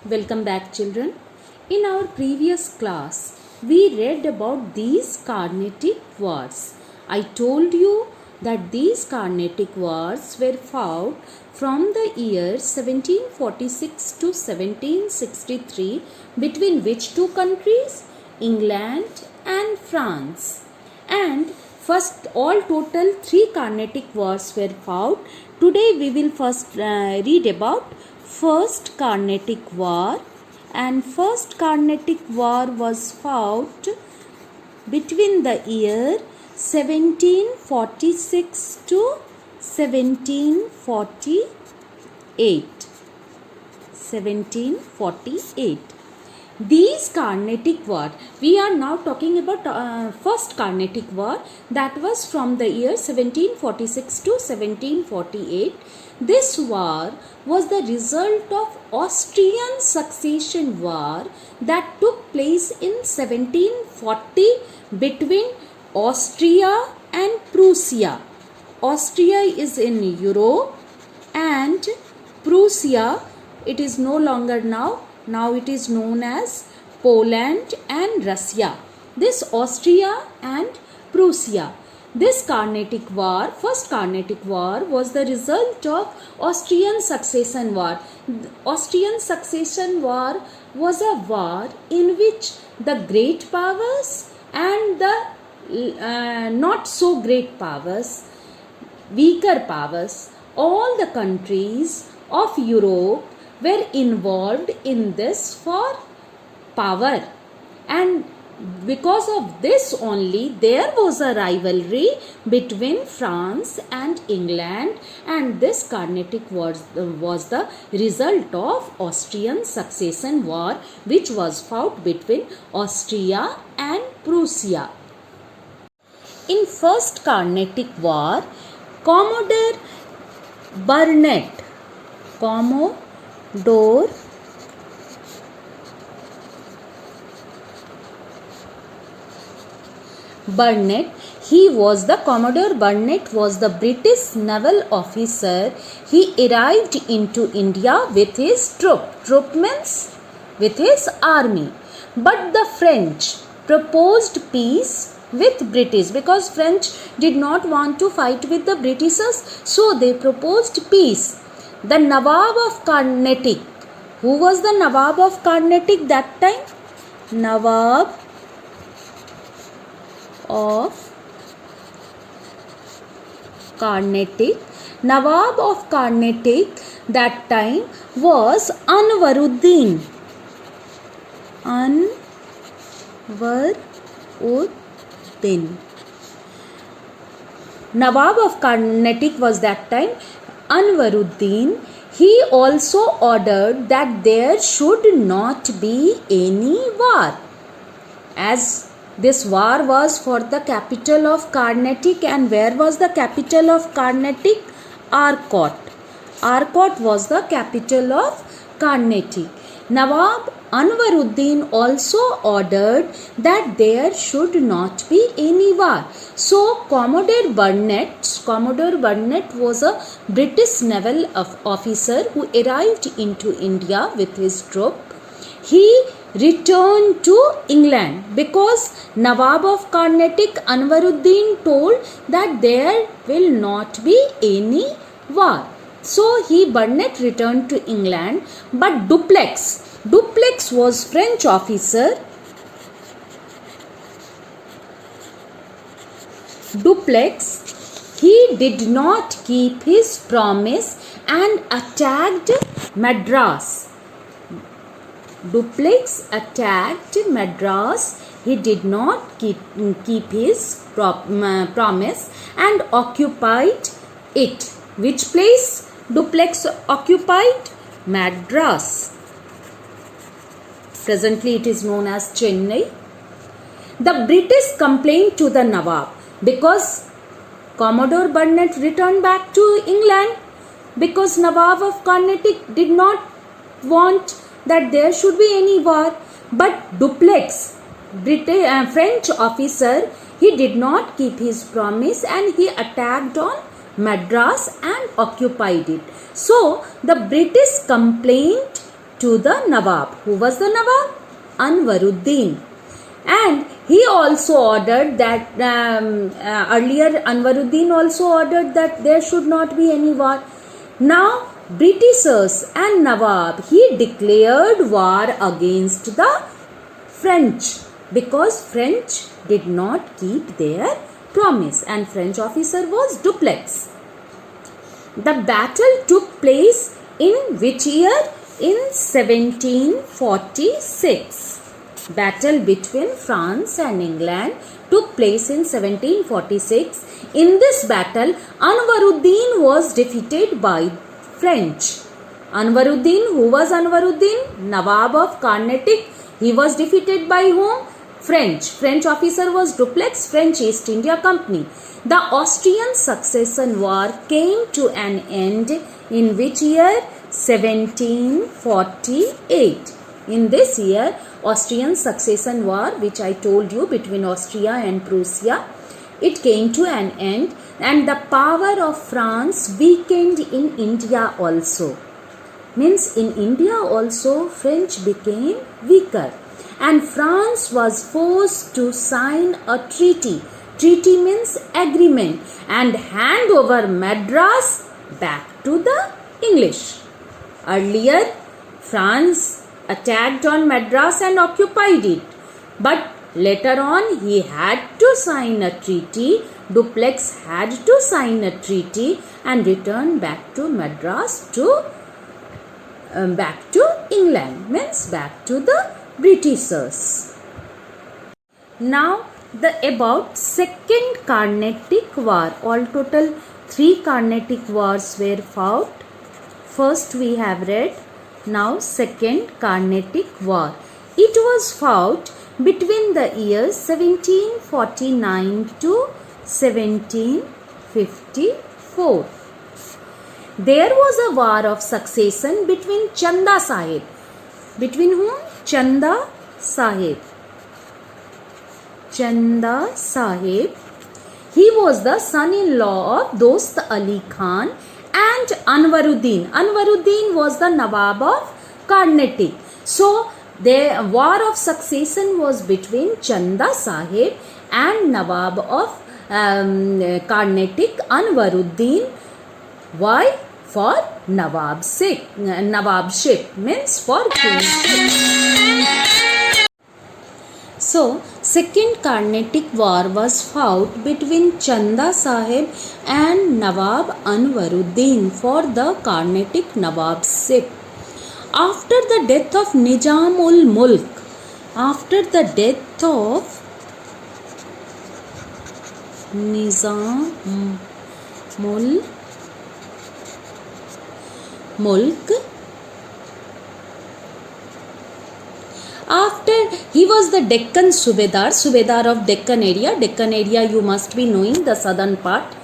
Welcome back, children. In our previous class, we read about these Carnatic wars. I told you that these Carnatic wars were fought from the year 1746 to 1763 between which two countries? England and France. And first, all total 3 Carnatic wars were fought. Today we will first read about First Carnatic War, and First Carnatic War was fought between the year 1746 to 1748. 1748. These Carnatic War, we are now talking about First Carnatic War, that was from the year 1746 to 1748. This war was the result of Austrian Succession War that took place in 1740 between Austria and Prussia. Austria is in Europe and Prussia, it is no longer now it is known as Poland and Russia. This Austria and Prussia. This Carnatic War, First Carnatic War, was the result of Austrian Succession War. Austrian Succession War was a war in which the great powers and the not so great powers, weaker powers, all the countries of Europe were involved in this for power, and because of this only there was a rivalry between France and England, and this Carnatic War was the result of Austrian Succession War, which was fought between Austria and Prussia. In First Carnatic War, Commodore Burnet Commodore Burnet was the British naval officer. He arrived into India with his troop means with his army. But the French proposed peace with British because French did not want to fight with the Britishers, so they proposed peace. The Nawab of Carnatic. Who was the Nawab of Carnatic that time? Nawab of Carnatic. Nawab of Carnatic that time was Anwaruddin. Nawab of Carnatic was that time Anwaruddin. He also ordered that there should not be any war, as this war was for the capital of Carnatic. And where was the capital of Carnatic? Arcot. Arcot was the capital of Carnatic. Nawab Anwaruddin also ordered that there should not be any war. So Commodore Burnet was a British naval officer who arrived into India with his troop. He returned to England because Nawab of Carnatic Anwaruddin told that there will not be any war. So Burnet returned to England, but Dupleix was French officer. Dupleix, he did not keep his promise and attacked Madras. Dupleix attacked Madras. He did not keep his promise and occupied it. Which place Dupleix occupied? Madras. Presently it is known as Chennai. The British complained to the Nawab because Commodore Burnet returned back to England, because Nawab of Carnatic did not want that there should be any war. But Dupleix, French officer, he did not keep his promise and he attacked on Madras and occupied it. So the British complained to the Nawab. Who was the Nawab? Anwaruddin. And he also ordered that earlier Anwaruddin also ordered that there should not be any war. Now Britishers and Nawab, he declared war against the French because French did not keep their promise, and French officer was Dupleix. The battle took place in which year? In 1746. Battle between France and England took place in 1746. In this battle, Anwaruddin was defeated by French. Anwaruddin, who was Anwaruddin? Nawab of Carnatic. He was defeated by whom? French. French officer was Dupleix, French East India Company. The Austrian Succession War came to an end in which year? 1748. In this year, Austrian Succession War, which I told you between Austria and Prussia, it came to an end, and the power of France weakened in India also. Means in India also French became weaker, and France was forced to sign a treaty. Treaty means agreement, and hand over Madras back to the English. Earlier, France attacked on Madras and occupied it, but later on he had to sign a treaty. Dupleix had to sign a treaty and return back to Madras back to England, means back to the Britishers. Now about Second Carnatic War. All total 3 Carnatic Wars were fought. First we have read. Now Second Carnatic War. It was fought between the years 1749 to 1754. There was a war of succession between Chanda Sahib. Between whom? Chanda Sahib. Chanda Sahib. He was the son-in-law of Dost Ali Khan and Anwaruddin. Anwaruddin was the Nawab of Carnatic. So the war of succession was between Chanda Sahib and Nawab of Carnatic, Anwaruddin. Why? For Nawabship means for kingship. So Second Carnatic War was fought between Chanda Sahib and Nawab Anwaruddin for the Carnatic Nawabship. After the death of Nizam-ul Mulk, after the death of Nizam-ul Mulk, after he was the Deccan Subedar of Deccan area. Deccan area you must be knowing, the southern part.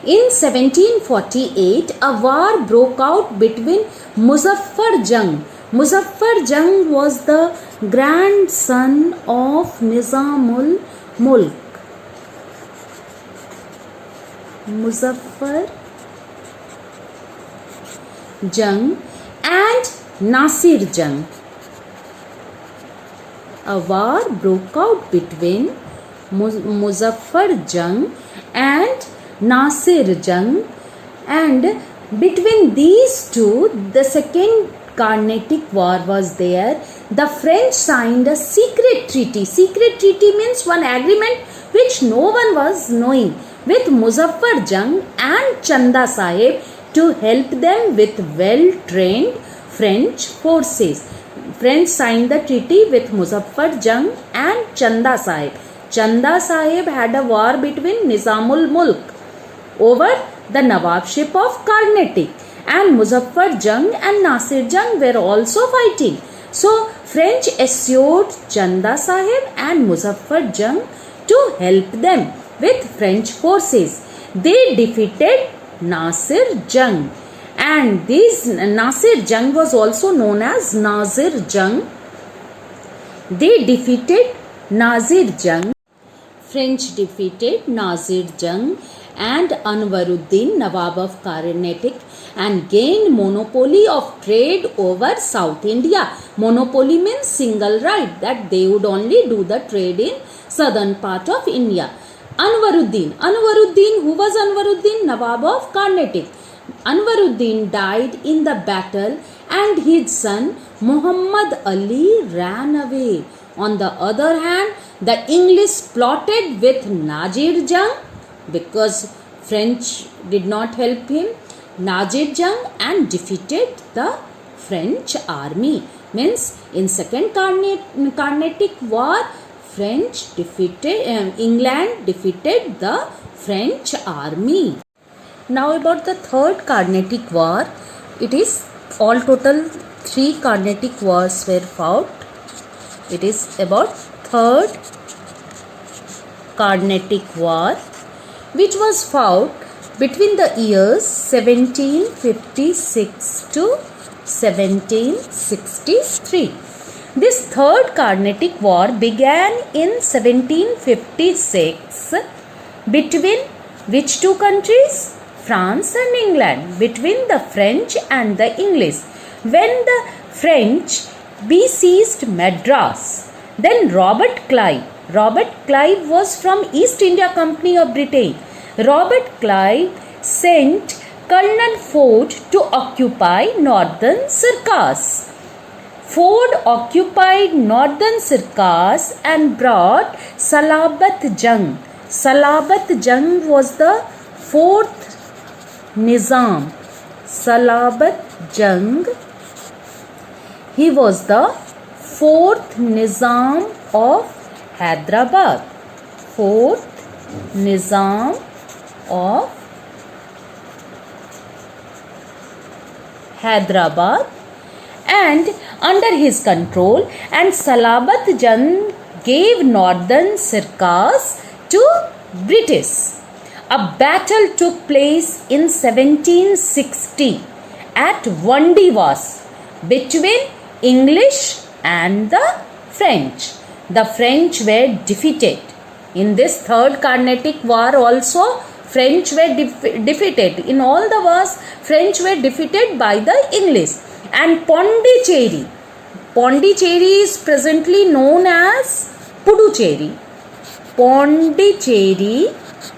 In 1748, a war broke out between Muzaffar Jung. Muzaffar Jung was the grandson of Nizam-ul Mulk. Muzaffar Jung and Nasir Jung. A war broke out between Muzaffar Jung and Nasir Jung, and between these two, the Second Carnatic War was there. The French signed a secret treaty. Secret treaty means one agreement which no one was knowing, with Muzaffar Jung and Chanda Sahib to help them with well-trained French forces. French signed the treaty with Muzaffar Jung and Chanda Sahib. Chanda Sahib had a war between Nizam-ul Mulk over the Nawabship of Carnatic, and Muzaffar Jung and Nasir Jung were also fighting. So French assured Chanda Sahib and Muzaffar Jung to help them with French forces. They defeated Nasir Jung, and this Nasir Jung was also known as Nazir Jung. They defeated Nazir Jung. French defeated Nazir Jung and Anwaruddin, Nawab of Carnatic, and gained monopoly of trade over South India. Monopoly means single right, that they would only do the trade in southern part of India. Anwaruddin. Anwaruddin, who was Anwaruddin? Nawab of Carnatic. Anwaruddin died in the battle and his son Muhammad Ali ran away. On the other hand, the English plotted with Nazir Jung because French did not help him. Nazir Jung and defeated the French army. Means in second Carnatic war, England defeated the French army. Now about the third Carnatic war, it is all total 3 Carnatic wars were fought. It is about third Carnatic war, which was fought between the years 1756 to 1763. This third Carnatic war began in 1756 between which two countries? France and England, between the French and the English. When the French besieged Madras, then Robert Clive was from East India Company of Britain. Robert Clive sent Colonel Ford to occupy northern Circus. Ford occupied northern Circus and brought Salabat Jung. Salabat Jung was the fourth Nizam. Salabat Jung, he was the fourth Nizam of Hyderabad. Fourth Nizam of Hyderabad, and under his control, and Salabat Jung gave northern Circus to British. A battle took place in 1760 at Vandivas between English and the French. The French were defeated. In this third Carnatic war also, French were defeated. In all the wars, French were defeated by the English. And Pondicherry is presently known as Puducherry. Pondicherry,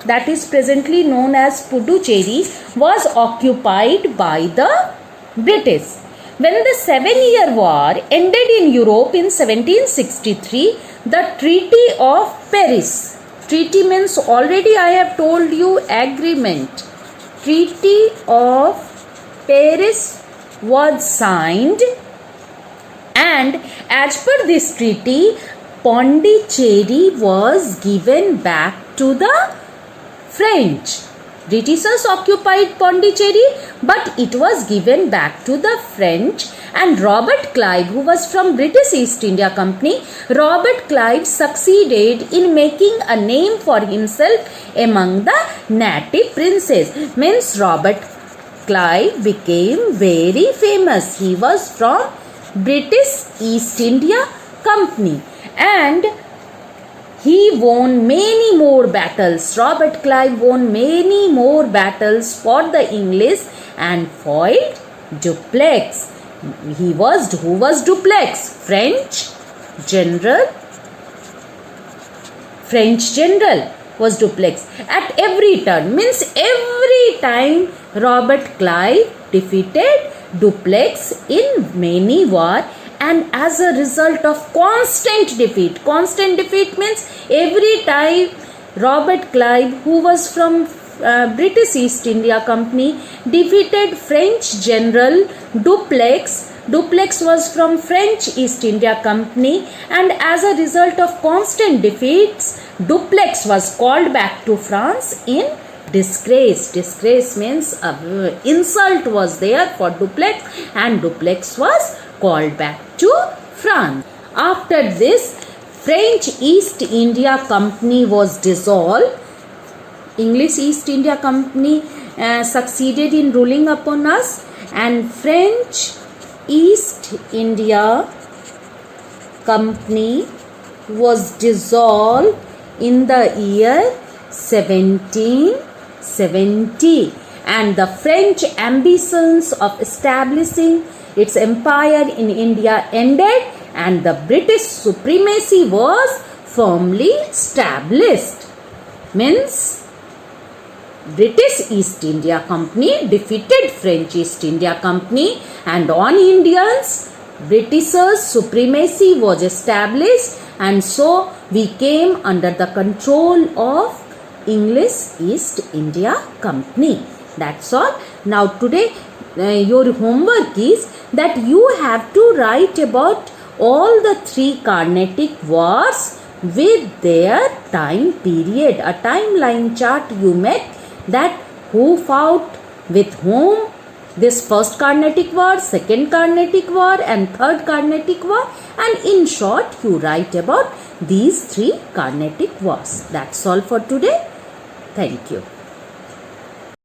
that is presently known as Puducherry, was occupied by the British. When the 7-year war ended in Europe in 1763, the Treaty of Paris. Treaty means, already I have told you, agreement. Treaty of Paris was signed, and as per this treaty, Pondicherry was given back to the French. Britishers occupied Pondicherry, but it was given back to the French. And Robert Clive, who was from British East India Company, Robert Clive succeeded in making a name for himself among the native princes. Means Robert Clive became very famous. He was from British East India Company, and he won many more battles. Robert Clive won many more battles for the English and foiled Dupleix. Who was Dupleix? French general was Dupleix. At every turn, means every time Robert Clive defeated Dupleix in many wars, and as a result of constant defeat means every time Robert Clive, who was from British East India Company, defeated French general Dupleix. Dupleix was from French East India Company, and as a result of constant defeats, Dupleix was called back to France in disgrace. Disgrace means insult was there for Dupleix, and Dupleix was called back to France. After this, French East India Company was dissolved. English East India Company succeeded in ruling upon us, and French East India Company was dissolved in the year 1770. and the French ambitions of establishing its empire in India ended and the British supremacy was firmly established. Means British East India Company defeated French East India Company, and on Indians Britishers supremacy was established, and so we came under the control of English East India Company. That's all. Now today your homework is that you have to write about all the three Carnatic wars with their time period. A timeline chart you make, that who fought with whom, this first Carnatic war, second Carnatic war and third Carnatic war, and in short you write about these three Carnatic wars. That's all for today. Thank you.